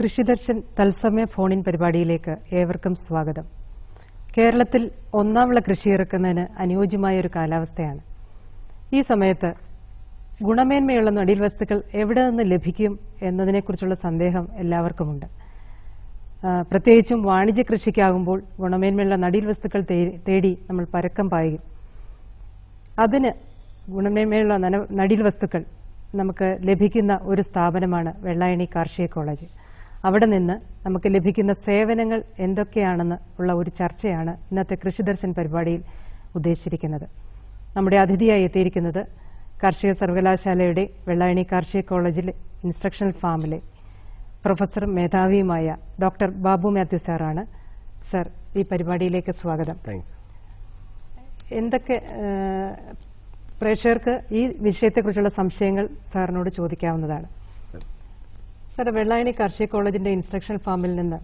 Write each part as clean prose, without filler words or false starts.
കൃഷിദർശൻ തത്സമയ ഫോണിൻ പരിപാടിയിലേക്ക് ഏവർക്കും സ്വാഗതം. കേരളത്തിൽ ഒന്നാം വിള കൃഷി ഇറക്കുന്നതിന് അനുയോജ്യമായ ഒരു കാലാവസ്ഥയാണ്. ഈ സമയത്ത് ഗുണമേന്മയുള്ള നടീൽ വസ്തുക്കൾ എവിടെ നിന്ന് ലഭിക്കും എന്നതിനെക്കുറിച്ചുള്ള സന്ദേഹം എല്ലാവർക്കുമുണ്ട്. പ്രത്യേകിച്ചും വാണിജ്യ കൃഷിക്കാകുമ്പോൾ ഗുണമേന്മയുള്ള നടീൽ വസ്തുക്കൾ തേടി നമ്മൾ പരക്കം പായും. അതിന് ഗുണമേന്മയുള്ള നടീൽ വസ്തുക്കൾ നമുക്ക് ലഭിക്കുന്ന ഒരു സ്ഥാപനമാണ് വെള്ളായണി കാർഷിക കോളേജ്. അവിടെ നിന്ന് നമുക്ക് ലഭിക്കുന്ന സേവനങ്ങൾ എന്തൊക്കെയാണെന്ന് ഉള്ള ഒരു ചർച്ചയാണ് ഇന്നത്തെ കൃഷിദർശൻ പരിപാടിയിൽ ഉദ്ദേശിച്ചിരിക്കുന്നത്. നമ്മുടെ അതിഥിയായി എത്തിയിരിക്കുന്നത് കാർഷിക സർവകലാശാലയുടെ വെള്ളായണി കാർഷിക കോളേജിലെ ഇൻസ്ട്രക്ഷണൽ ഫാമിലെ പ്രൊഫസർ മേധാവിയുമായ ഡോക്ടർ ബാബു മാത്യു സാറാണ്. സർ, ഈ പരിപാടിയിലേക്ക് സ്വാഗതം. എന്തൊക്കെ പ്രേക്ഷകർക്ക് ഈ വിഷയത്തെക്കുറിച്ചുള്ള സംശയങ്ങൾ സാറിനോട് ചോദിക്കാവുന്നതാണ്. സാർ, വെള്ളായണി കാർഷിക കോളേജിന്റെ ഇൻസ്ട്രക്ഷണൽ ഫാമിൽ നിന്ന്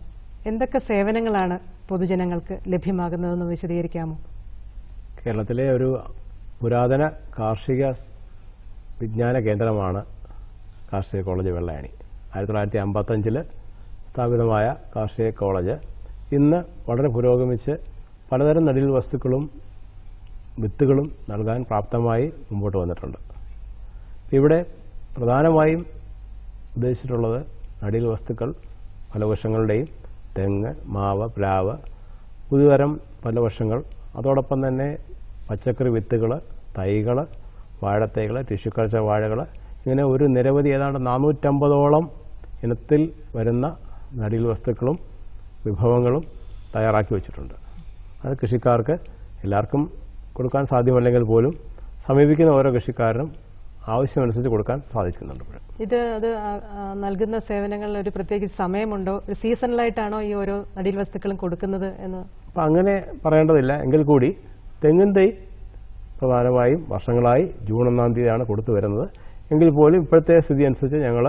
എന്തൊക്കെ സേവനങ്ങളാണ് പൊതുജനങ്ങൾക്ക് ലഭ്യമാകുന്നതെന്ന് വിശദീകരിക്കാമോ? കേരളത്തിലെ ഒരു പുരാതന കാർഷിക വിജ്ഞാന കേന്ദ്രമാണ് കാർഷിക കോളേജ് വെള്ളായണി. 1955 സ്ഥാപിതമായ കാർഷിക കോളേജ് ഇന്ന് വളരെ പുരോഗമിച്ച് പലതരം നടീൽ വസ്തുക്കളും വിത്തുകളും നൽകാൻ പ്രാപ്തമായി മുമ്പോട്ട് വന്നിട്ടുണ്ട്. ഇവിടെ പ്രധാനമായും ഉദ്ദേശിച്ചിട്ടുള്ളത് നടീൽ വസ്തുക്കൾ ഫലവൃക്ഷങ്ങളുടെയും തെങ്ങ്, മാവ്, പ്ലാവ്, പുതുതരം ഫലവൃക്ഷങ്ങൾ, അതോടൊപ്പം തന്നെ പച്ചക്കറി വിത്തുകൾ, തൈകൾ, വാഴത്തൈകൾ, ടിഷ്യൂ കൾച്ചർ വാഴകൾ, ഇങ്ങനെ ഒരു നിരവധി ഏതാണ്ട് 450ഓളം ഇനത്തിൽ വരുന്ന നടീൽ വസ്തുക്കളും വിഭവങ്ങളും തയ്യാറാക്കി വച്ചിട്ടുണ്ട്. അത് കൃഷിക്കാർക്ക് എല്ലാവർക്കും കൊടുക്കാൻ സാധ്യമല്ലെങ്കിൽ പോലും സമീപിക്കുന്ന ഓരോ കൃഷിക്കാരനും ആവശ്യമനുസരിച്ച് കൊടുക്കാൻ സാധിക്കുന്നുണ്ട്. ഇത് നൽകുന്ന സേവനങ്ങളിൽ ഒരു പ്രത്യേക സമയമുണ്ടോ? ഒരു സീസണലായിട്ടാണോ ഈ ഓരോ നടീൽ വസ്തുക്കളും കൊടുക്കുന്നത് എന്ന്? അപ്പം അങ്ങനെ പറയേണ്ടതില്ല. എങ്കിൽ കൂടി തെങ്ങിൻ തൈ പ്രധാനമായും വർഷങ്ങളായി ജൂൺ 1-ാം തീയതിയാണ് കൊടുത്തു വരുന്നത്. എങ്കിൽ പോലും ഇപ്പോഴത്തെ സ്ഥിതി അനുസരിച്ച് ഞങ്ങൾ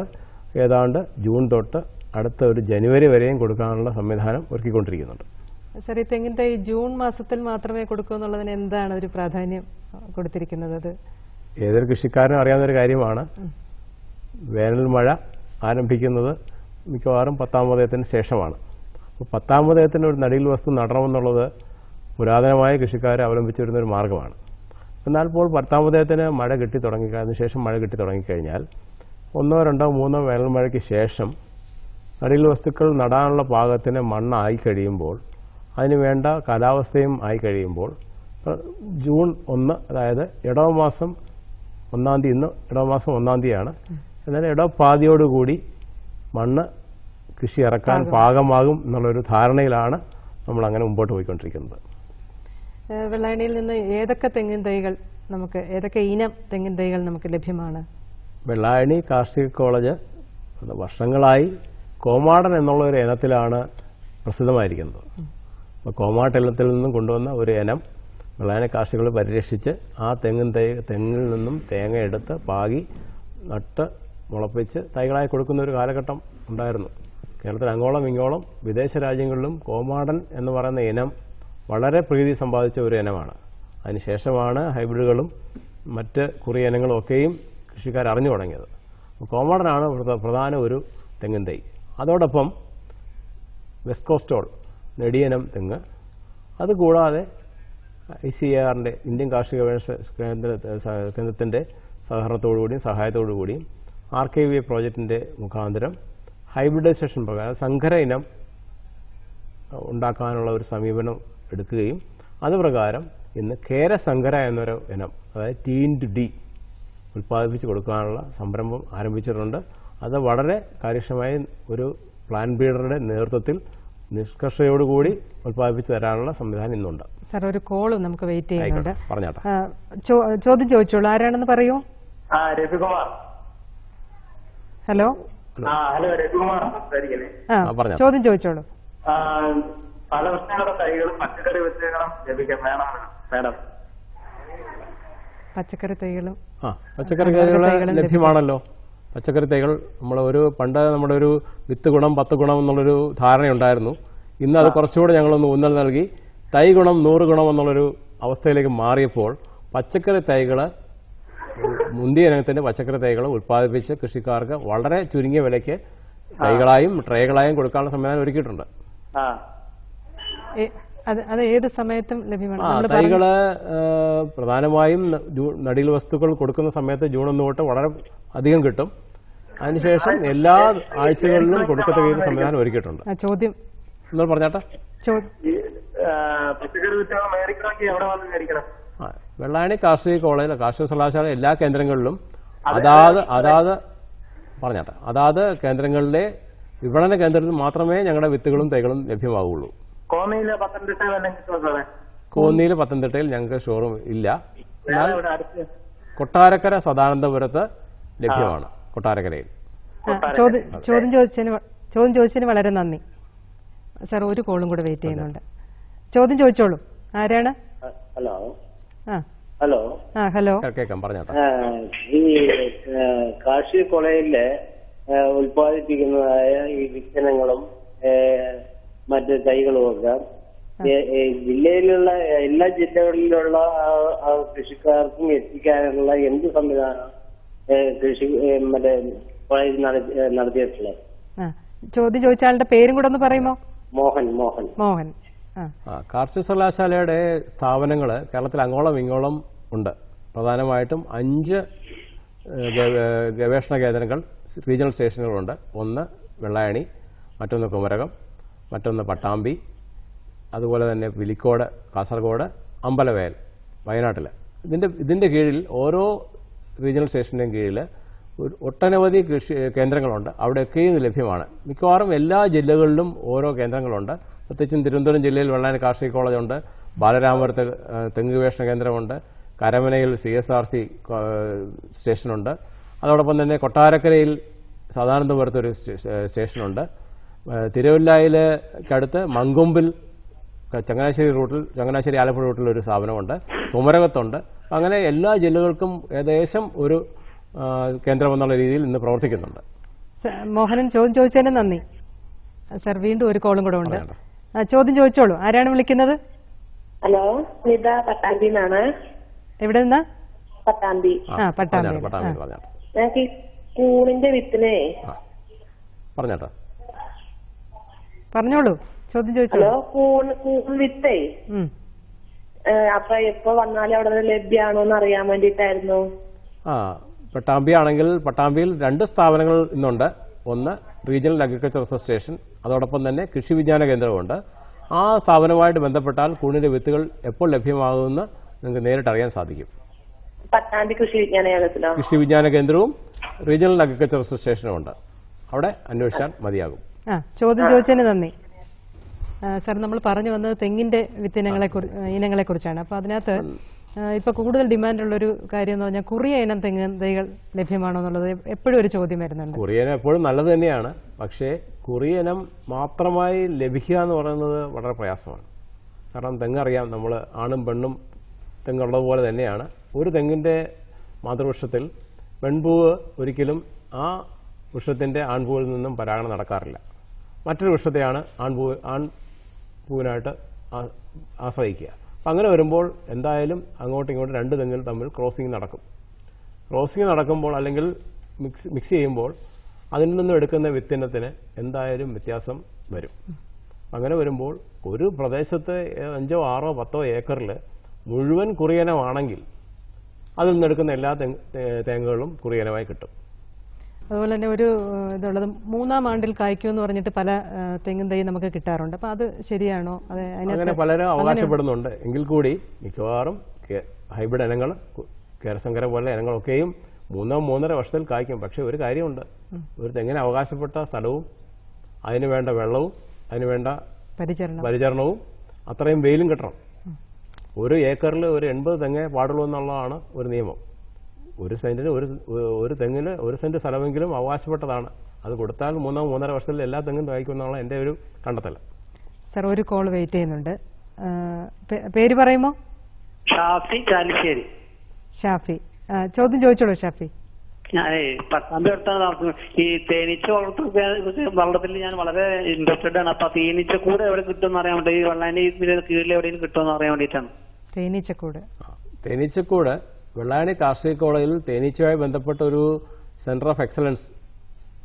ഏതാണ്ട് ജൂൺ തൊട്ട് അടുത്ത ഒരു ജനുവരി വരെയും കൊടുക്കാനുള്ള സംവിധാനം ഒരുക്കിക്കൊണ്ടിരിക്കുന്നുണ്ട്. സാർ, ഈ തെങ്ങിൻ തൈ ജൂൺ മാസത്തിൽ മാത്രമേ കൊടുക്കൂ എന്നുള്ളതിന് എന്താണ് ഒരു പ്രാധാന്യം കൊടുത്തിരിക്കുന്നത്? ഏതൊരു കൃഷിക്കാരനും അറിയാവുന്നൊരു കാര്യമാണ്. വേനൽ മഴ ആരംഭിക്കുന്നത് മിക്കവാറും 10-ാം ഉദയത്തിന് ശേഷമാണ്. അപ്പോൾ 10-ാം ഉദയത്തിന് ഒരു നടീൽ വസ്തു നടണമെന്നുള്ളത് പുരാതനമായ കൃഷിക്കാരെ അവലംബിച്ചു വരുന്നൊരു മാർഗ്ഗമാണ്. എന്നാൽ ഇപ്പോൾ 10-ാം ഉദയത്തിന് മഴ കിട്ടി തുടങ്ങി, അതിനുശേഷം മഴ കിട്ടി തുടങ്ങിക്കഴിഞ്ഞാൽ 1, 2, 3 വേനൽ മഴയ്ക്ക് ശേഷം നടീൽ വസ്തുക്കൾ നടാനുള്ള പാകത്തിന് മണ്ണായി കഴിയുമ്പോൾ, അതിന് വേണ്ട കാലാവസ്ഥയും ആയി കഴിയുമ്പോൾ ജൂൺ 1, അതായത് ഇടവമാസം 1-ാം തീയതി, ഇന്ന് ഇടവമാസം 1-ാം തീയതിയാണ്, എന്നാൽ ഇടവപ്പാതിയോടുകൂടി മണ്ണ് കൃഷി ഇറക്കാൻ പാകമാകും എന്നുള്ളൊരു ധാരണയിലാണ് നമ്മൾ അങ്ങനെ മുമ്പോട്ട് പോയിക്കൊണ്ടിരിക്കുന്നത്. വെള്ളായണിയിൽ നിന്ന് ഏതൊക്കെ തെങ്ങിൻ തൈകൾ ഏതൊക്കെ ഇനം തെങ്ങിൻ തൈകൾ നമുക്ക് ലഭ്യമാണ്? വെള്ളായണി കാർഷിക കോളേജ് വർഷങ്ങളായി കോമാടൻ എന്നുള്ള ഒരു ഇനത്തിലാണ് പ്രസിദ്ധമായിരിക്കുന്നത്. അപ്പോൾ കോമാട്ട് ഇനത്തിൽ നിന്നും കൊണ്ടുവന്ന ഒരു ഇനം വെള്ളായണി കാർഷികകൾ പരിരക്ഷിച്ച് ആ തെങ്ങിൽ നിന്നും തേങ്ങ എടുത്ത് പാകി നട്ട് മുളപ്പിച്ച് തൈകളായി കൊടുക്കുന്ന ഒരു കാലഘട്ടം ഉണ്ടായിരുന്നു. കേരളത്തിൽ അങ്ങോളം ഇങ്ങോളം വിദേശ രാജ്യങ്ങളിലും കോമാടൻ എന്ന് പറയുന്ന ഇനം വളരെ പ്രീതി സമ്പാദിച്ച ഒരു ഇനമാണ്. അതിനുശേഷമാണ് ഹൈബ്രിഡുകളും മറ്റ് കുറിയ ഇനങ്ങളും ഒക്കെയും കൃഷിക്കാർ അറിഞ്ഞു തുടങ്ങിയത്. കോമാടനാണ് പ്രധാന ഒരു തെങ്ങിൻ തൈ. അതോടൊപ്പം വെസ്റ്റ് കോസ്റ്റോൾ നെടിയനം തെങ്ങ്, അതുകൂടാതെ ICARന്റെ ഇന്ത്യൻ കാർഷിക കേന്ദ്രത്തിൻ്റെ സഹകരണത്തോടുകൂടിയും സഹായത്തോടുകൂടിയും RKVA പ്രോജക്റ്റിൻ്റെ മുഖാന്തരം ഹൈബ്രിഡൈസേഷൻ പ്രകാരം സങ്കര ഇനം ഉണ്ടാക്കാനുള്ള ഒരു സമീപനം എടുക്കുകയും അതുപ്രകാരം ഇന്ന് കേരസങ്കര എന്നൊരു ഇനം, അതായത് TND ഉൽപ്പാദിപ്പിച്ച് കൊടുക്കാനുള്ള സംരംഭം ആരംഭിച്ചിട്ടുണ്ട്. അത് വളരെ കാര്യക്ഷമമായ ഒരു പ്ലാൻ ബ്രീഡറുടെ നേതൃത്വത്തിൽ നിഷ്കർഷയോടുകൂടി ഉൽപ്പാദിപ്പിച്ച് തരാനുള്ള സംവിധാനം ഇന്നുണ്ട്. സാർ, ഒരു കോളും നമുക്ക് വെയിറ്റ് ചെയ്യുന്നുണ്ട്. പറഞ്ഞാട്ടെ, ചോദ്യം ചോദിച്ചോളൂ. ആരാണെന്ന് പറയൂ. രവികുമാർ. ഹലോ. ഹലോ, രവികുമാർ. ചോദ്യം ചോദിച്ചോളൂ. ഫലവൃക്ഷങ്ങളുടെ തൈകളും പച്ചക്കറി വിത്തുകളും ലഭിക്കാൻ വേണം മാഡം. പച്ചക്കറി തൈകളും പച്ചക്കറി തൈകൾ ലഭ്യമാണല്ലോ. പച്ചക്കറി തൈകൾ പണ്ട് നമ്മുടെ ഒരു വിത്ത് ഗുണം 10 ഗുണം എന്നുള്ളൊരു ധാരണയുണ്ടായിരുന്നു. ഇന്ന് അത് കുറച്ചുകൂടെ ഞങ്ങളൊന്ന് ഊന്നൽ നൽകി തൈ ഗുണം 100 ഗുണം എന്നുള്ളൊരു അവസ്ഥയിലേക്ക് മാറിയപ്പോൾ പച്ചക്കറി തൈകൾ, മുന്തിയ ഇനത്തിൻ്റെ പച്ചക്കറി തൈകൾ ഉൽപ്പാദിപ്പിച്ച് കൃഷിക്കാർക്ക് വളരെ ചുരുങ്ങിയ വിലയ്ക്ക് തൈകളായും ട്രേകളായും കൊടുക്കാനുള്ള സംവിധാനം ഒരുക്കിയിട്ടുണ്ട്. ആ അത് ഏത് സമയത്തും ലഭ്യമാണ്. തൈകള് പ്രധാനമായും നടീൽ വസ്തുക്കൾ കൊടുക്കുന്ന സമയത്ത് ജൂൺ 1 തൊട്ട് വളരെ അധികം കിട്ടും. അതിനുശേഷം എല്ലാ ആഴ്ചകളിലും കൊടുക്കത്തക്ക സംവിധാനം ഒരുക്കിയിട്ടുണ്ട്. ചോദ്യം എന്നോട് പറഞ്ഞാട്ടെ. പച്ചക്കറി വിത്തുകൾ മേടിക്കണമെങ്കിൽ എവിടെ വന്ന് മേടിക്കണം? വെള്ളായണി കാർഷിക കോളേജിലെ കാർഷിക സർവകലാശാല എല്ലാ കേന്ദ്രങ്ങളിലും അതാത് കേന്ദ്രങ്ങളിലെ വിപണന കേന്ദ്രത്തിൽ മാത്രമേ ഞങ്ങളുടെ വിത്തുകളും തൈകളും ലഭ്യമാവുകയുള്ളൂ. കോന്നിയിലെ പത്തനംതിട്ടയിൽ ഞങ്ങൾക്ക് ഷോറൂം ഇല്ല. എന്നാൽ കൊട്ടാരക്കര സദാനന്ദപുരത്ത് ലഭ്യമാണ്. കൊട്ടാരക്കരയിൽ. ചോദ്യം ചോദിച്ചതിന് വളരെ നന്ദി സാർ. ഒരു കോളും കൂടെ വെയിറ്റ് ചെയ്യുന്നുണ്ട്. ചോദ്യം ചോദിച്ചോളൂ. ആരാണ്? ഹലോ. ഹലോ. ഹലോ. കേൾക്കാം, പറഞ്ഞോട്ടെ. ഈ കാർഷിക കോളേജില് ഉൽപ്പാദിപ്പിക്കുന്നതായ ഈ വിത്തനങ്ങളും മറ്റ് തൈകളും ഒക്കെ ജില്ലയിലുള്ള എല്ലാ ജില്ലകളിലുള്ള കൃഷിക്കാർക്കും എത്തിക്കാനുള്ള എന്ത് സംവിധാനം കൃഷി മറ്റേ കോളേജ് നടത്തിയിട്ടുള്ളത്? ചോദ്യം ചോദിച്ച ആളുടെ പേരും കൂടെ ഒന്ന് പറയുമോ? മോഹൻ. കാർഷിക സർവകലാശാലയുടെ സ്ഥാപനങ്ങൾ കേരളത്തിൽ അങ്ങോളം ഇങ്ങോളം ഉണ്ട്. പ്രധാനമായിട്ടും 5 ഗവേഷണ കേന്ദ്രങ്ങൾ, റീജിയണൽ സ്റ്റേഷനുകളുണ്ട്. ഒന്ന് വെള്ളായണി, മറ്റൊന്ന് കുമരകം, മറ്റൊന്ന് പട്ടാമ്പി, അതുപോലെ തന്നെ പുലിക്കോട് കാസർഗോഡ്, അമ്പലവയൽ വയനാട്ടിൽ. ഇതിൻ്റെ കീഴിൽ ഓരോ റീജിയണൽ സ്റ്റേഷൻ്റെയും കീഴിൽ ഒട്ടനവധി കൃഷി കേന്ദ്രങ്ങളുണ്ട്. അവിടെയൊക്കെയും ഇത് ലഭ്യമാണ്. മിക്കവാറും എല്ലാ ജില്ലകളിലും ഓരോ കേന്ദ്രങ്ങളുണ്ട്. പ്രത്യേകിച്ചും തിരുവനന്തപുരം ജില്ലയിൽ വെള്ളായണി കാർഷിക കോളേജുണ്ട്, ബാലരാമപുരത്ത് തെങ്ങ് ഗവേഷണ കേന്ദ്രമുണ്ട്, കരമനയിൽ CSRC സ്റ്റേഷനുണ്ട്, അതോടൊപ്പം തന്നെ കൊട്ടാരക്കരയിൽ സദാനന്ദപുരത്തൊരു സ്റ്റേഷനുണ്ട്, തിരുവല്ലായിലേക്കടുത്ത് മങ്കൊമ്പിൽ ചങ്ങനാശ്ശേരി ആലപ്പുഴ റൂട്ടിലൊരു സ്ഥാപനമുണ്ട്, കുമരകത്തുണ്ട്. അങ്ങനെ എല്ലാ ജില്ലകൾക്കും ഏകദേശം ഒരു കേന്ദ്രമെന്നുള്ള രീതിയിൽ ഇന്ന് പ്രവർത്തിക്കുന്നുണ്ട്. മോഹനൻ, ചോദ്യം ചോദിച്ചതിന് നന്ദി സാർ. വീണ്ടും ഒരു കോളും കൂടെ ഉണ്ട്. ചോദ്യം ചോദിച്ചോളൂ. ആരാണ് വിളിക്കുന്നത്? ഹലോ, സ്മിത പട്ടാമ്പിന്നാണ്. എവിടെ നിന്നാ? പട്ടാമ്പി. ഞങ്ങൾക്ക് കൂണിന്റെ വിത്തിനെ പറഞ്ഞോളൂ. ചോദ്യം ചോദിച്ചോളൂ. ഹലോ, കൂൺ വിത്തേ അപ്പൊ എപ്പോ വന്നാലും അവിടെ ലഭ്യമാണോന്ന് അറിയാൻ വേണ്ടിട്ടായിരുന്നു. പട്ടാമ്പി ആണെങ്കിൽ പട്ടാമ്പിയിൽ 2 സ്ഥാപനങ്ങൾ ഇന്നുണ്ട്. ഒന്ന് റീജിയണൽ അഗ്രികൾച്ചർ റിസർച്ച് സ്റ്റേഷൻ, അതോടൊപ്പം തന്നെ കൃഷി വിജ്ഞാന കേന്ദ്രമുണ്ട്. ആ സ്ഥാപനവുമായിട്ട് ബന്ധപ്പെട്ടാൽ കൂണിന്റെ വിത്തുകൾ എപ്പോൾ ലഭ്യമാകുമെന്ന് നിങ്ങൾക്ക് നേരിട്ട് അറിയാൻ സാധിക്കും. പട്ടാമ്പി കൃഷി വിജ്ഞാന കേന്ദ്രവും റീജിയണൽ അഗ്രികൾച്ചർ റിസർച്ച് സ്റ്റേഷനും ഉണ്ട്. അവിടെ അന്വേഷിച്ചാൽ മതിയാകും. ചോദ്യം ചോദിച്ചതിന് നന്ദി സാർ. നമ്മൾ പറഞ്ഞു വന്നത് തെങ്ങിന്റെ ഇനങ്ങളെ കുറിച്ചാണ്. അപ്പൊ അതിനകത്ത് ഇപ്പൊ കൂടുതൽ ഡിമാൻഡുള്ളൊരു കാര്യം എന്ന് പറഞ്ഞാൽ കുറിയ ഇനം തെങ്ങ് തൈകൾ ലഭ്യമാണോ എന്നുള്ളത് എപ്പോഴും ഒരു ചോദ്യം വരുന്നുണ്ട്. കുറിയനം എപ്പോഴും നല്ലത് തന്നെയാണ്. പക്ഷേ കുറിയനം മാത്രമായി ലഭിക്കുക എന്ന് പറയുന്നത് വളരെ പ്രയാസമാണ്. കാരണം തെങ്ങറിയാം, നമ്മൾ ആണും പെണ്ണും തെങ്ങുള്ളതുപോലെ തന്നെയാണ്. ഒരു തെങ്ങിന്റെ മാതൃവൃക്ഷത്തിൽ പെൺപൂവ് ഒരിക്കലും ആ വൃക്ഷത്തിന്റെ ആൺപൂവിൽ നിന്നും പരാഗണം നടക്കാറില്ല. മറ്റൊരു വൃക്ഷത്തെയാണ് ആൺപൂവിനായിട്ട് ആശ്രയിക്കുക. അപ്പം അങ്ങനെ വരുമ്പോൾ എന്തായാലും അങ്ങോട്ടും ഇങ്ങോട്ടും 2 തെങ്ങിൽ തമ്മിൽ ക്രോസിംഗ് നടക്കും. ക്രോസിംഗ് നടക്കുമ്പോൾ അല്ലെങ്കിൽ മിക്സ് ചെയ്യുമ്പോൾ അതിൽ നിന്നും എടുക്കുന്ന വിത്തിനത്തിന് എന്തായാലും വ്യത്യാസം വരും. അങ്ങനെ വരുമ്പോൾ ഒരു പ്രദേശത്ത് 5, 6, 10 ഏക്കറിൽ മുഴുവൻ കുറിയനമാണെങ്കിൽ അതിൽ നിന്നെടുക്കുന്ന എല്ലാ തേങ്ങകളും കുറിയനമായി കിട്ടും. അതുപോലെ തന്നെ ഒരു ഇതുള്ളത് 3-ാം ആണ്ടിൽ കായ്ക്കുമെന്ന് പറഞ്ഞിട്ട് പല തെങ്ങും തൈ നമുക്ക് കിട്ടാറുണ്ട്. അപ്പൊ അത് ശരിയാണോ? അങ്ങനെ പലരും അവകാശപ്പെടുന്നുണ്ട്. എങ്കിൽ കൂടി മിക്കവാറും ഹൈബ്രിഡ് ഇനങ്ങൾ, കേരസങ്കര പോലെ ഇനങ്ങളൊക്കെയും 3-3.5 വർഷത്തിൽ കായ്ക്കും. പക്ഷെ ഒരു കാര്യമുണ്ട്, ഒരു തെങ്ങിന് അവകാശപ്പെട്ട സ്ഥലവും അതിനുവേണ്ട വെള്ളവും അതിനുവേണ്ട പരിചരണവും അത്രയും വെയിലും കിട്ടണം. ഒരു ഏക്കറിൽ ഒരു 80 തെങ്ങേ പാടുള്ളൂ എന്നുള്ളതാണ് ഒരു നിയമം. ഒരു സെന്റിന് ഒരു തെങ്ങിന് 1 സെന്റ് സ്ഥലമെങ്കിലും അവകാശപ്പെട്ടതാണ്. അത് കൊടുത്താൽ 3-3.5 വർഷത്തിൽ എല്ലാ തെങ്ങും കായ്ക്കുമെന്നുള്ള എൻ്റെ ഒരു കണ്ടെത്തൽ. സാർ, ഒരു കോൾ വെയിറ്റ് ചെയ്യുന്നുണ്ട്. പേര് പറയുമോ? ഷാഫി ചാലിശ്ശേരി. ഷാഫി, ചോദ്യം ചോദിച്ചോളൂ. ഷാഫി, ഞാനേ പട്ടാമ്പി അടുത്താണ് താമസിക്കുന്നത്. ഈ തേനീച്ച വളർത്തൽ ഞാൻ വളരെ ഇൻട്രസ്റ്റഡ് ആണ്. അപ്പൊ തേനീച്ചക്കൂട് എവിടെ കിട്ടുമെന്ന് അറിയാൻ വേണ്ടി, ഈ വെള്ളായണി കീഴിൽ എവിടെയും കിട്ടുമെന്ന് അറിയാൻ വേണ്ടിയിട്ടാണ്. തേനീച്ചക്കൂട് വെള്ളായണി കാർഷിക കോളേജിൽ തേനീച്ചയുമായി ബന്ധപ്പെട്ട ഒരു സെന്റർ ഓഫ് എക്സലൻസ്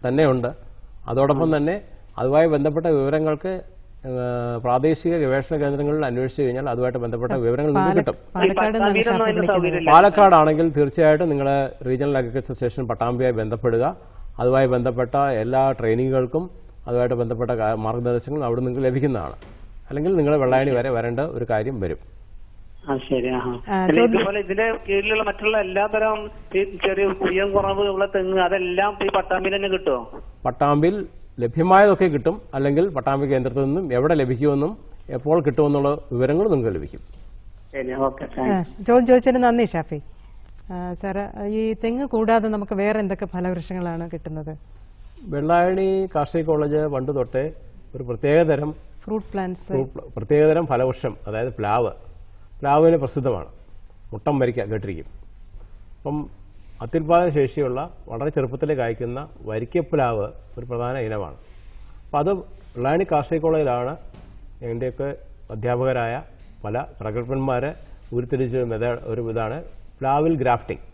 തന്നെയുണ്ട്. അതോടൊപ്പം തന്നെ അതുമായി ബന്ധപ്പെട്ട വിവരങ്ങൾക്ക് പ്രാദേശിക ഗവേഷണ കേന്ദ്രങ്ങളിൽ അന്വേഷിച്ചു കഴിഞ്ഞാൽ അതുമായിട്ട് ബന്ധപ്പെട്ട വിവരങ്ങൾ നിങ്ങൾക്ക് കിട്ടും. പാലക്കാടാണെങ്കിൽ തീർച്ചയായിട്ടും നിങ്ങൾ റീജിയണൽ അഗ്രികൾച്ചർ സ്റ്റേഷൻ പട്ടാമ്പിയായി ബന്ധപ്പെടുക. അതുമായി ബന്ധപ്പെട്ട എല്ലാ ട്രെയിനിങ്ങുകൾക്കും അതുമായിട്ട് ബന്ധപ്പെട്ട മാർഗനിർദ്ദേശങ്ങളും അവിടെ നിങ്ങൾക്ക് ലഭിക്കുന്നതാണ്. അല്ലെങ്കിൽ നിങ്ങൾ വെള്ളായണി വരെ വരേണ്ട ഒരു കാര്യം വരും. ശരി. ഇതുപോലെ ഇതിന്റെ കീഴിലുള്ള മറ്റുള്ള എല്ലാതരം ചെറിയ ഉയരം കുറവുള്ള തെങ്ങ് അതെല്ലാം ഈ പട്ടാമ്പിൽ തന്നെ കിട്ടുമോ? പട്ടാമ്പിൽ ലഭ്യമായതൊക്കെ കിട്ടും. അല്ലെങ്കിൽ പട്ടാമ്പി കേന്ദ്രത്തിൽ നിന്നും എവിടെ ലഭിക്കുമെന്നും എപ്പോൾ കിട്ടുമെന്നുള്ള വിവരങ്ങൾ നിങ്ങൾക്ക് ലഭിക്കും. ചോദിച്ചതിന് നന്ദി ഷാഫി. സാറ് ഈ തെങ്ങ് കൂടാതെ നമുക്ക് വേറെ എന്തൊക്കെ ഫലവൃക്ഷങ്ങളാണ് കിട്ടുന്നത്? വെള്ളായണി കാർഷിക കോളേജ് പണ്ട് തൊട്ടേ ഒരു പ്രത്യേകതരം ഫ്രൂട്ട് പ്ലാന്റ്സ്, പ്രത്യേകതരം ഫലവൃക്ഷം, അതായത് പ്ലാവിന് പ്രസിദ്ധമാണ്. മുട്ടം വരിക്ക കേട്ടിരിക്കും. അപ്പം അത്യുൽപാദന ശേഷിയുള്ള വളരെ ചെറുപ്പത്തിൽ കായ്ക്കുന്ന വരിക്കപ്ലാവ് ഒരു പ്രധാന ഇനമാണ്. അപ്പം അത് വെള്ളായണി കാർഷിക കോളേജിലാണ് എൻ്റെയൊക്കെ അധ്യാപകരായ പല പ്രഗത്ഭന്മാരെ ഉരുത്തിരിച്ച ഒരു ഇതാണ് പ്ലാവിൽ ഗ്രാഫ്റ്റിംഗ്,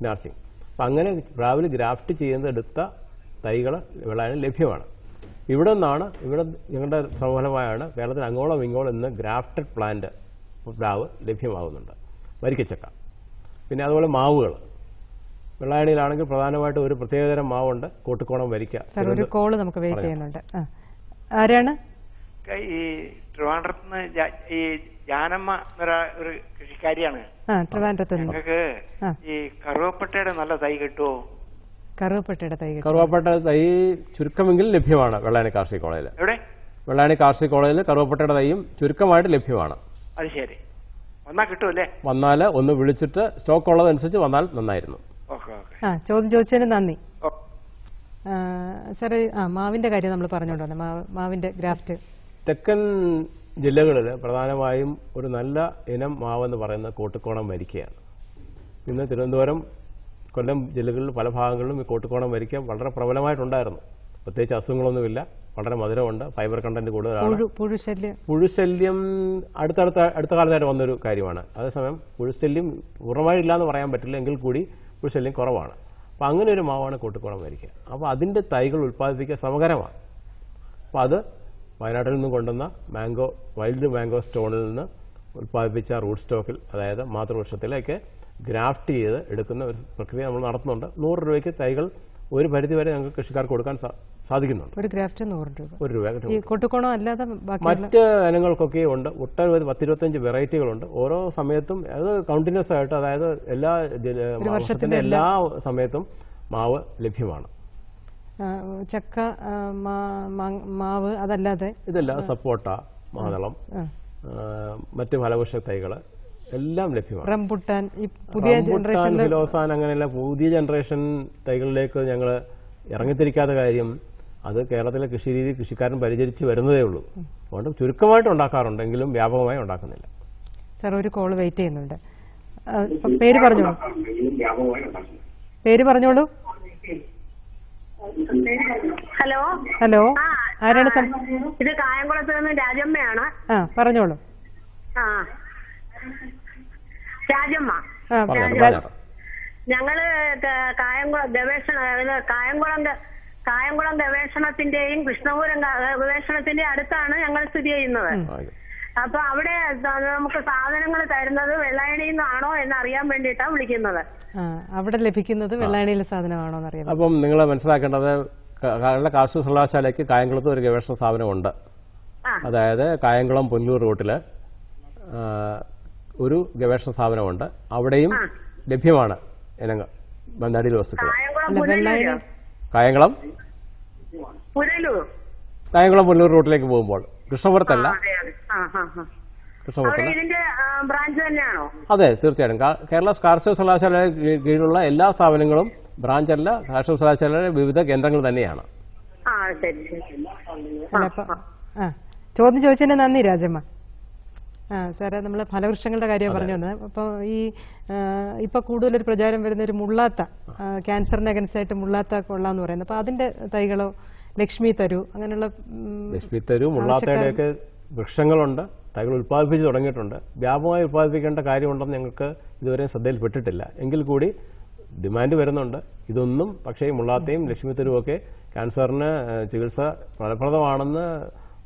നാർച്ചിങ്. അപ്പം അങ്ങനെ പ്ലാവിൽ ഗ്രാഫ്റ്റ് ചെയ്യുന്നതെടുത്ത തൈകൾ വെള്ളായണി ലഭ്യമാണ്. ഇവിടെ നിന്നാണ് ഞങ്ങളുടെ സമഫലമായാണ് കേരളത്തിൽ അങ്ങോളം ഇങ്ങോളം ഇന്ന് ഗ്രാഫ്റ്റഡ് പ്ലാന്റ് പ്ലാവ് ലഭ്യമാകുന്നുണ്ട്. വരിക്കച്ചക്ക, പിന്നെ അതുപോലെ മാവുകൾ. വെള്ളായണിയിലാണെങ്കിൽ പ്രധാനമായിട്ട് ഒരു പ്രത്യേകതരം മാവുണ്ട്, കോട്ടുകോണം വരിക്ക. ഒരു കോള് നമുക്ക് വെയിറ്റ് ചെയ്യുന്നുണ്ട്. ആരാണ്? ഈ ട്രിവാൻഡ്രത്ത് ഈ ജാനമ്മ ഒരു കൃഷിക്കാരിയാണ്. ഞങ്ങൾക്ക് ഈ കറുവപ്പട്ടയുടെ നല്ല തൈ കിട്ടുമോ? കറുവപ്പട്ട തൈ ചുരുക്കമെങ്കിലും ലഭ്യമാണ് വെള്ളായണി കാർഷിക കോളേജിൽ. എവിടെ? വെള്ളായണി കാർഷിക കോളേജിൽ കറുവപ്പട്ടയുടെ തൈയും ചുരുക്കമായിട്ട് ലഭ്യമാണ്. അത് ശരി. വന്നാൽ കിട്ടുമല്ലേ? വന്നാൽ ഒന്ന് വിളിച്ചിട്ട് സ്റ്റോക്ക് ഉള്ളതനുസരിച്ച് വന്നാൽ നന്നായിരുന്നു. ചോദിച്ചതിന് നന്ദി സാറേ. മാവിന്റെ കാര്യം നമ്മൾ പറഞ്ഞോണ്ടോ? മാവിന്റെ ഗ്രാഫ്റ്റ് തെക്കൻ ജില്ലകളിൽ പ്രധാനമായും ഒരു നല്ല ഇനം മാവെന്ന് പറയുന്നത് കോട്ടുകോണം വരിക്കയാണ്. ഇന്ന് തിരുവനന്തപുരം, കൊല്ലം ജില്ലകളിൽ പല ഭാഗങ്ങളിലും ഈ കോട്ടുകോണം വരിക്ക വളരെ പ്രബലമായിട്ടുണ്ടായിരുന്നു. പ്രത്യേകിച്ച് അസുഖങ്ങളൊന്നുമില്ല, വളരെ മധുരമുണ്ട്, ഫൈബർ കണ്ടന്റ് കൂടുതലാണ്. പുഴുശല്യം അടുത്ത കാലത്തായിട്ട് വന്നൊരു കാര്യമാണ്. അതേസമയം പുഴുശല്യം പൂർണ്ണമായിട്ടില്ല എന്ന് പറയാൻ പറ്റില്ല, എങ്കിൽ കൂടി പുഴുശല്യം കുറവാണ്. അപ്പോൾ അങ്ങനെ ഒരു മാവാണ് കോട്ടുകോണം വരിക്ക. അപ്പോൾ അതിൻ്റെ തൈകൾ ഉൽപ്പാദിപ്പിക്കുക ശ്രമകരമാണ്. അപ്പോൾ അത് വയനാട്ടിൽ നിന്ന് കൊണ്ടുവന്ന വൈൽഡ് മാംഗോ സ്റ്റോണിൽ നിന്ന് ഉൽപ്പാദിപ്പിച്ച റൂട്ട് സ്റ്റോക്കിൽ, അതായത് മാതൃവൃക്ഷത്തിലേക്ക് ഗ്രാഫ്റ്റ് ചെയ്ത് എടുക്കുന്ന ഒരു പ്രക്രിയ നമ്മൾ നടത്തുന്നുണ്ട്. 100 രൂപയ്ക്ക് തൈകൾ ഒരു പരിധിവരെ ഞങ്ങൾക്ക് കൃഷിക്കാർക്ക് കൊടുക്കാൻ സാധിക്കുന്നുണ്ട്. ഒരു ഗ്രാഫ്റ്റ് 100 രൂപ. 1 രൂപ. കോട്ടുകോണം അല്ലാതെ മറ്റ് ഇനങ്ങൾക്കൊക്കെ ഉണ്ട്. ഒട്ടനവധി 10-25 വെറൈറ്റികളുണ്ട്. ഓരോ സമയത്തും അത് കണ്ടിന്യൂസ് ആയിട്ട്, അതായത് വർഷത്തിന്റെ എല്ലാ സമയത്തും മാവ് ലഭ്യമാണ്. ചക്ക, മാവ് അതല്ലാതെ ഇതല്ല, സപ്പോട്ട, മാതളം, മറ്റ് ഫലവൃക്ഷ തൈകൾ എല്ലാം ലഭ്യമാണ്. റംബുട്ടാൻ, ഫിലോസാൻ, അങ്ങനെയുള്ള പുതിയ ജനറേഷൻ തൈകളിലേക്ക് ഞങ്ങൾ ഇറങ്ങിത്തിരിക്കാത്ത കാര്യം അത് കേരളത്തിലെ കൃഷി രീതി കൃഷിക്കാരൻ പരിചരിച്ച് വരുന്നതേ ഉള്ളൂ. അതുകൊണ്ട് ചുരുക്കമായിട്ട് ഉണ്ടാക്കാറുണ്ടെങ്കിലും വ്യാപകമായി ഉണ്ടാക്കുന്നില്ല. സാർ ഒരു കോള് വെയിറ്റ് ചെയ്യുന്നുണ്ട്. പേര് പറഞ്ഞോളൂ. ഹലോ, ആരാണ്? ഇത് കായംകുളത്ത് നിന്ന് രാജമ്മയാണ്. പറഞ്ഞോളൂ. രാജമ്മ. ഞങ്ങള് കായംകുളം ഗവേഷണത്തിന്റെയും കൃഷ്ണപുരം ഗവേഷണത്തിന്റെയും അടുത്താണ് ഞങ്ങൾ സ്ഥിതി ചെയ്യുന്നത്. അപ്പൊ അവിടെ നമുക്ക് സാധനങ്ങൾ തരുന്നത് വെള്ളായണിയിൽ നിന്നാണോ എന്ന് അറിയാൻ വേണ്ടിയിട്ടാണ് വിളിക്കുന്നത്. അവിടെ ലഭിക്കുന്നത് വെള്ളായണിയിലെ സാധനമാണോ എന്നറിയാം. അപ്പം നിങ്ങൾ മനസ്സിലാക്കേണ്ടത്, കേരള കാർഷിക സർവകലാശാലയ്ക്ക് കായംകുളത്ത് ഒരു ഗവേഷണ സ്ഥാപനമുണ്ട്. അതായത് കായംകുളം പുനലൂർ റൂട്ടില് ഒരു ഗവേഷണ സ്ഥാപനമുണ്ട്. അവിടെയും ലഭ്യമാണ് ഇനങ്ങൾ, നടീൽ വസ്തുക്കൾ. കായംകുളം പുനലൂർ റൂട്ടിലേക്ക് പോകുമ്പോൾ കൃഷ്ണപുരത്തല്ല. അതെ, തീർച്ചയായിട്ടും. കേരള കാർഷിക സർവകലാശാല കീഴിലുള്ള എല്ലാ സ്ഥാപനങ്ങളും ബ്രാഞ്ചല്ല, കാർഷിക സർവകലാശാലയുടെ വിവിധ കേന്ദ്രങ്ങൾ തന്നെയാണ്. ചോദ്യം ചോദിച്ചതിന് നന്ദി രാജമ്മ. സാറേ, നമ്മൾ ഫലവൃക്ഷങ്ങളുടെ കാര്യം പറഞ്ഞു വന്നത്. അപ്പോൾ ഇപ്പൊ കൂടുതലൊരു പ്രചാരം വരുന്ന ഒരു മുള്ളാത്ത, ക്യാൻസറിന് അഗൻസ്റ്റായിട്ട് മുള്ളാത്ത കൊള്ളാന്ന് പറയുന്നത്. അപ്പൊ അതിന്റെ തൈകളോ, ലക്ഷ്മി തരു, അങ്ങനെയുള്ള ലക്ഷ്മി തരു, മുള്ളാത്തയുടെയൊക്കെ വൃക്ഷങ്ങളുണ്ട്. തൈകൾ ഉൽപ്പാദിപ്പിച്ച് തുടങ്ങിയിട്ടുണ്ട്. വ്യാപകമായി ഉൽപ്പാദിപ്പിക്കേണ്ട കാര്യമുണ്ടെന്ന് ഞങ്ങൾക്ക് ഇതുവരെ ശ്രദ്ധയിൽപ്പെട്ടിട്ടില്ല. എങ്കിൽ കൂടി ഡിമാൻഡ് വരുന്നുണ്ട്. ഇതൊന്നും പക്ഷേ മുള്ളാത്തയും ലക്ഷ്മി തരുവും ഒക്കെ ക്യാൻസറിന് ചികിത്സ ഫലപ്രദമാണെന്ന്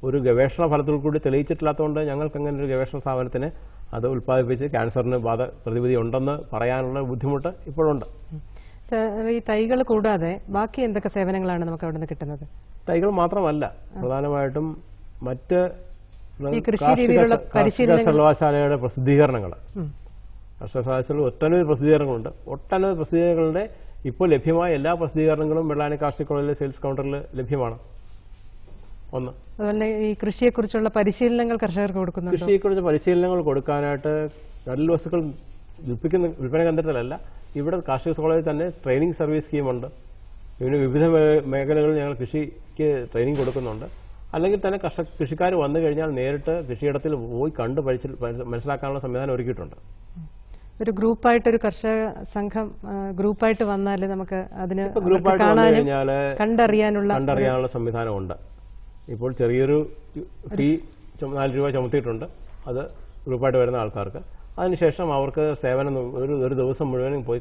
ഒരു ഗവേഷണ ഫലത്തിൽ കൂടി തെളിയിച്ചിട്ടില്ലാത്തതുകൊണ്ട് ഞങ്ങൾക്ക് അങ്ങനെ ഒരു ഗവേഷണ സ്ഥാപനത്തിന് അത് ഉൽപ്പാദിപ്പിച്ച് ക്യാൻസറിന് പ്രതിവിധി ഉണ്ടെന്ന് പറയാനുള്ള ബുദ്ധിമുട്ട് ഇപ്പോഴുണ്ട്. ഈ തൈകൾ കൂടാതെ ബാക്കി എന്തൊക്കെ സേവനങ്ങളാണ് നമുക്ക് അവിടെ നിന്ന് കിട്ടുന്നത്? തൈകൾ മാത്രമല്ല, പ്രധാനമായിട്ടും മറ്റ് സർവകലാശാലയുടെ പ്രസിദ്ധീകരണങ്ങൾ, സർവകലാശാലയിൽ ഒട്ടനവധി പ്രസിദ്ധീകരണങ്ങളുണ്ട്. ഒട്ടനവധി പ്രസിദ്ധീകരണങ്ങളുടെ ഇപ്പോൾ ലഭ്യമായ എല്ലാ പ്രസിദ്ധീകരണങ്ങളും വെള്ളായണി കാർഷിക കോളേജിലെ സെയിൽസ് കൗണ്ടറിൽ ലഭ്യമാണ്. ഒന്ന്. അതുപോലെ ഈ കൃഷിയെക്കുറിച്ചുള്ള പരിശീലനങ്ങൾ കർഷകർക്ക് കൊടുക്കുന്നുണ്ട്. കൃഷിയെക്കുറിച്ച് പരിശീലനങ്ങൾ കൊടുക്കാനായിട്ട് നടൽ വസ്തുക്കൾ വിൽപ്പന കേന്ദ്രത്തിലല്ല, ഇവിടെ കാർഷിക കോളേജിൽ തന്നെ ട്രെയിനിങ് സർവീസ് സ്കീമുണ്ട്. ഇതിന് വിവിധ മേഖലകളിൽ ഞങ്ങൾ കൃഷിക്ക് ട്രെയിനിങ് കൊടുക്കുന്നുണ്ട്. അല്ലെങ്കിൽ തന്നെ കൃഷിക്കാർ വന്നു കഴിഞ്ഞാൽ നേരിട്ട് കൃഷിയിടത്തിൽ പോയി കണ്ട് മനസ്സിലാക്കാനുള്ള സംവിധാനം ഒരുക്കിയിട്ടുണ്ട്. ഒരു ഗ്രൂപ്പായിട്ട്, ഒരു കർഷക സംഘം ഗ്രൂപ്പായിട്ട് വന്നാൽ നമുക്ക് അതിന് ഗ്രൂപ്പായിട്ട് വന്നു കഴിഞ്ഞാൽ കണ്ടറിയാനുള്ള സംവിധാനമുണ്ട്. ഇപ്പോൾ ചെറിയൊരു ഫീ 4 രൂപ ചുമത്തിയിട്ടുണ്ട്, അത് ഗ്രൂപ്പായിട്ട് വരുന്ന ആൾക്കാർക്ക്. അതിനുശേഷം അവർക്ക് സേവനം ഒരു ദിവസം മുഴുവനും പോയി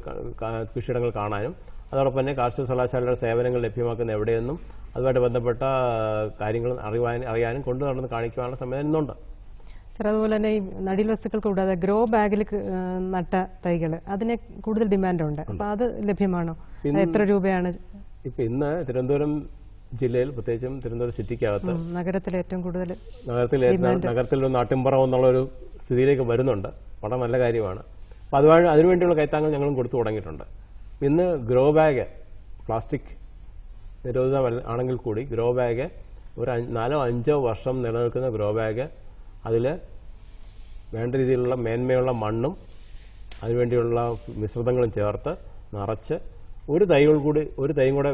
കൃഷിയിടങ്ങൾ കാണാനും അതോടൊപ്പം തന്നെ കാർഷിക സർവകലാശാലയുടെ സേവനങ്ങൾ ലഭ്യമാക്കുന്ന എവിടെയെന്നും അതുമായിട്ട് ബന്ധപ്പെട്ട കാര്യങ്ങൾ അറിയാനും കൊണ്ടു നടന്ന് കാണിക്കുവാനുള്ള സംവിധാനം ഇന്നുണ്ട്. സാർ, അതുപോലെ തന്നെ ഈ നടീൽ വസ്തുക്കൾ കൂടാതെ ഗ്രോ ബാഗിൽ നട്ട തൈകൾ, അതിന് കൂടുതൽ ഡിമാൻഡുണ്ട്. അപ്പോൾ അത് ലഭ്യമാണോ? എത്ര രൂപയാണ്? ഇപ്പം ഇന്ന് തിരുവനന്തപുരം ജില്ലയിൽ, പ്രത്യേകിച്ചും തിരുവനന്തപുരം സിറ്റിക്കകത്ത് നഗരത്തിൽ ഏറ്റവും കൂടുതൽ നഗരത്തിൽ നാട്ടിൻപുറം എന്നുള്ളൊരു സ്ഥിതിയിലേക്ക് വരുന്നുണ്ട്. വളരെ നല്ല കാര്യമാണ്. അപ്പോൾ അതിനുവേണ്ടിയുള്ള കൈത്താങ്ങൾ ഞങ്ങളും കൊടുത്തു തുടങ്ങിയിട്ടുണ്ട്. ഇന്ന് ഗ്രോ ബാഗ് പ്ലാസ്റ്റിക് നിരോധിത ആണെങ്കിൽ കൂടി ഗ്രോ ബാഗ് ഒരു 4-5 വർഷം നിലനിൽക്കുന്ന ഗ്രോ ബാഗ്, അതിൽ വേണ്ട രീതിയിലുള്ള മേന്മയുള്ള മണ്ണും അതിനുവേണ്ടിയുള്ള മിശ്രിതങ്ങളും ചേർത്ത് നിറച്ച് ഒരു തൈയും കൂടെ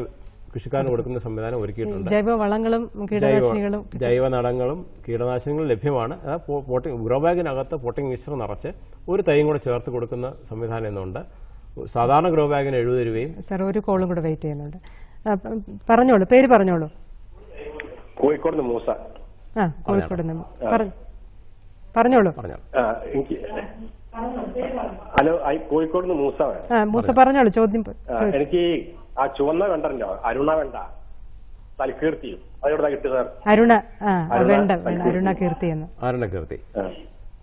കൃഷിക്കാരന് കൊടുക്കുന്ന സംവിധാനം ഒരുക്കിയിട്ടുണ്ട്. ജൈവ നടങ്ങളും കീടനാശിനികളും ലഭ്യമാണ്. ഗ്രോ ബാഗിനകത്ത് പോട്ടിംഗ് മിക്സ്ചർ നിറച്ച് ഒരു തൈയും കൂടെ ചേർത്ത് കൊടുക്കുന്ന സംവിധാനം ഇന്നുണ്ട്. സാധാരണ ഗ്രോ ബാഗിന് 70 രൂപയും. സാർ, ഒരു കോളും കൂടെ വെയിറ്റ് ചെയ്യുന്നുണ്ട്. പറഞ്ഞോളൂ, പേര് പറഞ്ഞോളൂ. കോഴിക്കോട് മൂസ. കോഴിക്കോട് പറഞ്ഞോളൂ. ഹലോ, കോഴിക്കോട് മൂസ. മൂസ പറഞ്ഞോളൂ, ചോദ്യം. എനിക്ക് ആ ചുവന്ന വെണ്ടല്ലോ, അരുണ വെണ്ട, തലക്കീർത്തിയും അതെവിടെ കിട്ടുക? അരുണകീർത്തി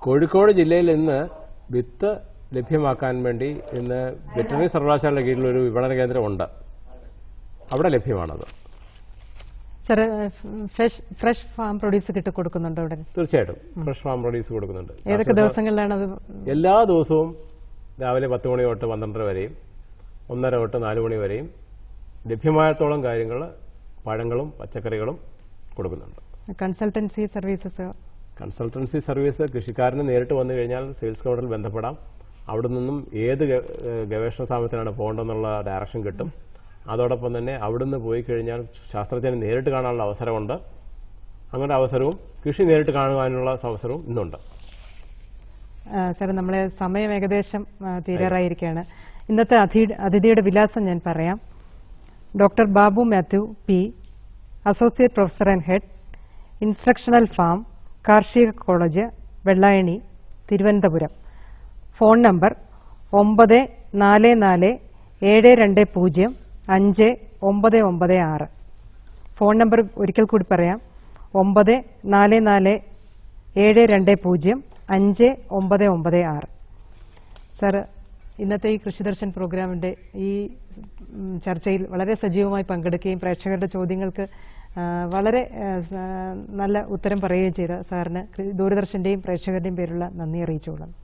കോഴിക്കോട് ജില്ലയിൽ ഇന്ന് വിത്ത് ലഭ്യമാക്കാൻ വേണ്ടി ഇന്ന് വെറ്ററിനറി സർവകലാശാലയുടെ കീഴിലൊരു വിപണന കേന്ദ്രമുണ്ട്. അവിടെ ലഭ്യമാണത്. സാർ, ഫ്രഷ് ഫാം പ്രൊഡ്യൂസ് കൊടുക്കുന്നുണ്ടോ അവിടെ? തീർച്ചയായിട്ടും ഫ്രഷ് ഫാം പ്രൊഡ്യൂസ് കൊടുക്കുന്നുണ്ട്. ഏതൊക്കെ ദിവസങ്ങളിലാണ് അത്? എല്ലാ ദിവസവും രാവിലെ 10 മണി തൊട്ട് 12 വരെയും 1:30 തൊട്ട് 4 മണി വരെയും ലഭ്യമായത്തോളം കാര്യങ്ങൾ, പഴങ്ങളും പച്ചക്കറികളും കൊടുക്കുന്നുണ്ട്. കൺസൾട്ടൻസി സർവീസ് കൃഷിക്കാരന് നേരിട്ട് വന്നു കഴിഞ്ഞാൽ സെയിൽസ് കൗണ്ടറിൽ ബന്ധപ്പെടാം. അവിടെ നിന്നും ഏത് ഗവേഷണ സ്ഥാപനത്തിനാണ് പോകേണ്ടതെന്നുള്ള ഡയറക്ഷൻ കിട്ടും. അതോടൊപ്പം തന്നെ അവിടുന്ന് പോയി കഴിഞ്ഞാൽ ശാസ്ത്രജ്ഞനെ നേരിട്ട് കാണാനുള്ള അവസരമുണ്ട്. അങ്ങനെ അവസരവും കൃഷി നേരിട്ട് കാണുവാനുള്ള അവസരവും ഇന്നുണ്ട്. സാർ, നമ്മളെ സമയം ഏകദേശം തീരാറായിരിക്കുകയാണ്. ഇന്നത്തെ അതിഥിയുടെ വിലാസം ഞാൻ പറയാം. Doctor Babu Mathew P, associate professor and head, instructional farm, കാർഷിക college, Vellayani, Thiruvananthapuram. Phone number 9447205996. Phone number ഒരിക്കൽ കൂടി പറയാം, 9447205996. സാർ, ഇന്നത്തെ ഈ കൃഷിദർശൻ പ്രോഗ്രാമിൻ്റെ ഈ ചർച്ചയിൽ വളരെ സജീവമായി പങ്കെടുക്കുകയും പ്രേക്ഷകരുടെ ചോദ്യങ്ങൾക്ക് വളരെ നല്ല ഉത്തരം പറയുകയും ചെയ്ത സാറിന് ദൂരദർശന്റെയും പ്രേക്ഷകരുടെയും പേരുള്ള നന്ദി അറിയിച്ചുകൊള്ളുന്നു.